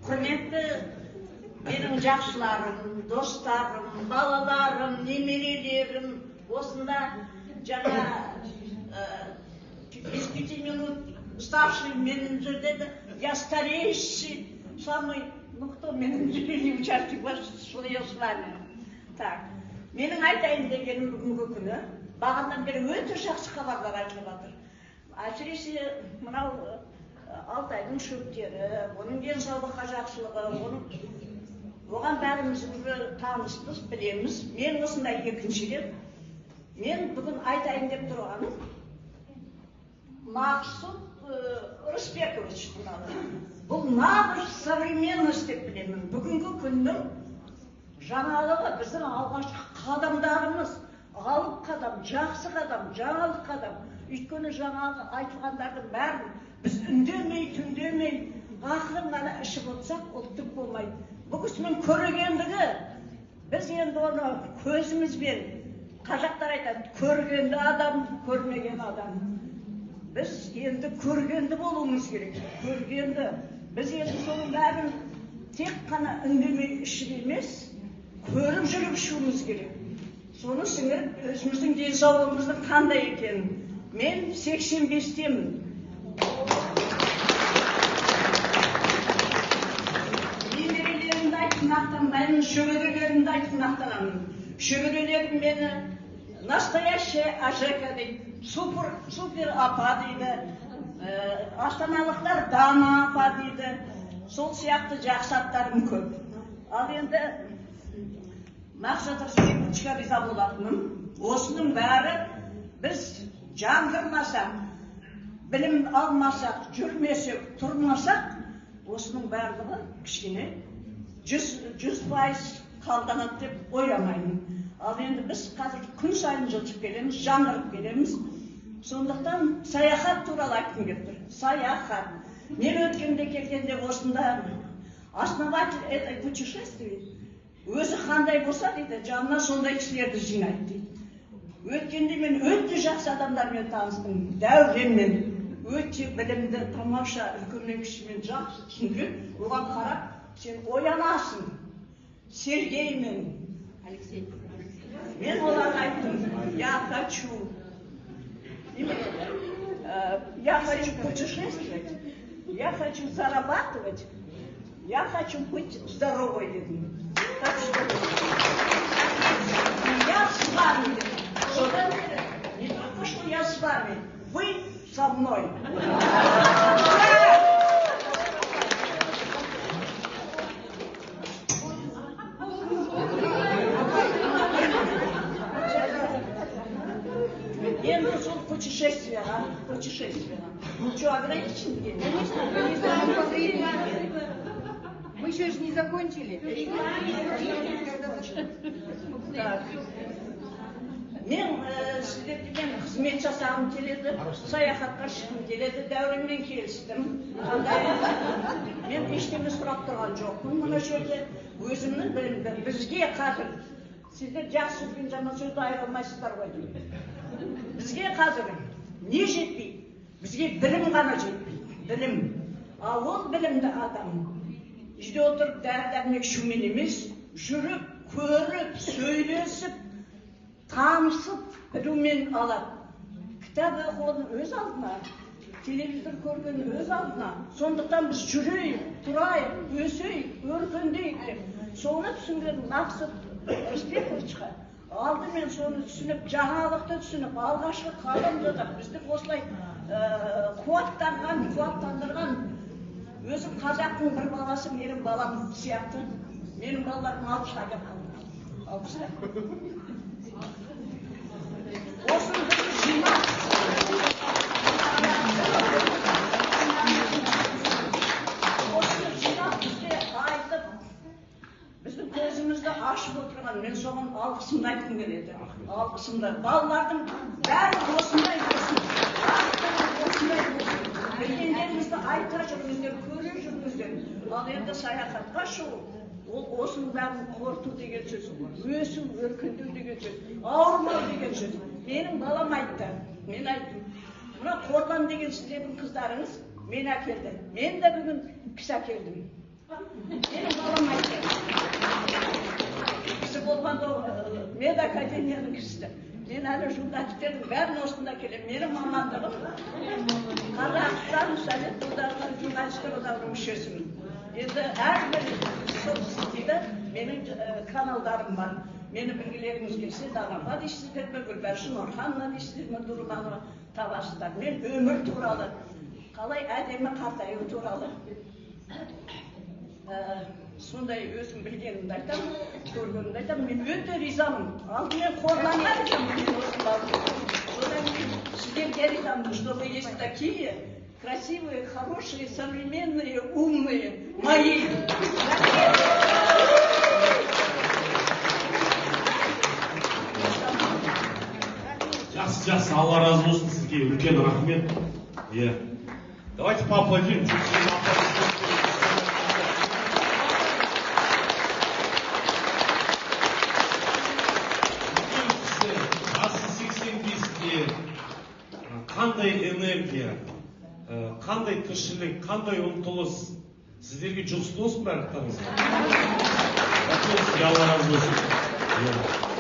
Құрметті менің жақсыларым, достарым, балаларым, немерелерім, осында жаңа 10 минут старший менеджер, я старейший, самый, кто менеджерный участник ваш, что я с вами. Так, менің айтайын дегенім бүгінгі күні, бағандан бері өте жақсы хабарлар айтылып жатыр. Әсіресе мынау Алтайдың шөптері, оның денсаулыққа жақсылығы, оған бәріміз таныспыз, білеміз. Мен осындай екінші рет, мен бүгін айтайын деп тұрғаным, Мақсұт Рысбекович, бұл нағыз современность деп білемін. Бүгінгі күннің жаңалығы біздің алғашқы қадамдарымыз, алып қадам, жақсы қадам, жаңалық қадам. Өйткені жаңағы айтылғандардың бәрін біз үндемей, түндемей, ақырын ғана ішіп отырсақ, ол түк болмайды. Бұл кісінің көргендігі, біз енді оны көзімізбен, қазақтар айтады, көргенді адам, көрмеген адам. Біз енді көргенді болуымыз керек, көргенді. Біз енді соның бәрін тек қана үндемей ішіп емес, көріп жүріп ішуіміз керек. Соны сіңіріп, өзіміздің денсаулығымыздың қандай екенін. Мен 85-темін. Немерелерімді айтып мақтанбаймын, шөберелерімді айтып мақтанамын. Шөберелерім мені настоящая Ажека дейді, супер апа дейді, астаналықтар дана апа дейді, сол сияқты жақсы аттарым көп. Ал енді Мақсат Рысбековичке риза болатыным, осының бәрі біз жаңғырмасақ, білім алмасақ, жүрмесек, тұрмасақ, осының барлығы кішкене 100% қалданады деп ойламаймын. Ал енді біз қазір күн сайын жылжып келеміз, жаңғырып келеміз. Сондықтан саяхат туралы айтқым келіп тұр. Саяхат. Мен өткенде келгенде осында основатель этой путешествий өзі қандай болса дейді, жанына сондай кісілерді жинайды дейді. Өткенде мен өте жақсы адамдармен таныстым, дәуренмен, өте білімді, тамаша, үлкенмен кішімен жақсы түсіндіреді. Оған қарап, сен оянасың. Сергеймен, Алексей. Мен оларға айттым, я хочу путешествовать, я хочу зарабатывать, я хочу быть здоровой дедом. Так что я с вами. Не только что я с вами, вы со мной. Енді сол путешествие. Что, ограничен день? Мы еще же не закончили. Так. Мен сіздерден қызмет жасағым келеді, саяхатқа шыққым келеді, дәуренмен келістім. Мен ештеңе сұрап тұрған жоқпын. Мына жерде өзімнің білімді. Бізге қазір, сіздер жақсы сөзбен жаман сөзді айыра алмайсыздар ғой дейді. Бізге қазір не жетпейді? Бізге білім ғана жетпейді. Білім. Ал ол білімді адам үйде отырып дәрі-дәрмек ішумен емес, жүріп, көріп, сөйлесіп, танысып, білумен алады. Кітап оқудың өз алдына, телевизор көргенін өз алдына. Сондықтан біз жүрейік, тұрайық, өсейік, өркендейік деп. Соны түсінген Мақсат Рысбековичқа алдымен соны түсініп, жаңалықты түсініп, алғашқы қадам жасап, бізді осылай қуаттандырған. Өзім қазақтың бір баласы, менің балам сияқты, менің балаларым 60 айда қалды. 60 ай. Осыны бізді жинап, бізде айтып, біздің көзімізді ашып отырған, мен соған алғысымды айтқым келеді. Алғысымды. Балалардың бәрі осындай болсын. Осындай болсын. Білгендеріңізді айта жүріңіздер, көре жүріңіздер. Ал енді саяхатқа шығу, ол осының бәрін қорыту деген сөз, өсу, өркендеу деген сөз, ауырмау деген сөз. Менің балам айтты, мен айттым. Мына Қорлан деген сіздердің қыздарыңыз мен әкелді. Мен де бүгін кісі әкелдім. Benim babam aytты. Кісі болғанда мен академияның кісісі. Мен әлі журналистердің бәрін осында келемін. Менің мамандығым Қазақстан Совет одағының журналистер одағының мүшесімін. Енді әрбір субсидияда менің каналдарым бар. Мені білгілеріңіз келсе, Дағанға дейсіздер ме, Гүлбаршын Орханова дейсіздер ме, Нұрманова табасыздар. Мен өмір туралы, қалай әдемі қартаю туралы сондай өзім білгенімді айтамын, көргенімді айтамын. Мен өте ризамын. Алдымен қорланға ризамын мен осында. Содан кейін сіздерге ризамын, что вы есть такие красивые, хорошие, современные, умные, мои. Жақсы, Алла разы болсын сізге, үлкен рахмет. Давайте поаплодируем. Жасы 85-те қандай энергия, қандай тіршілік, қандай ұмтылыс сіздерге жұғысты болсын барлықтарыңызға. Алла разы болсын.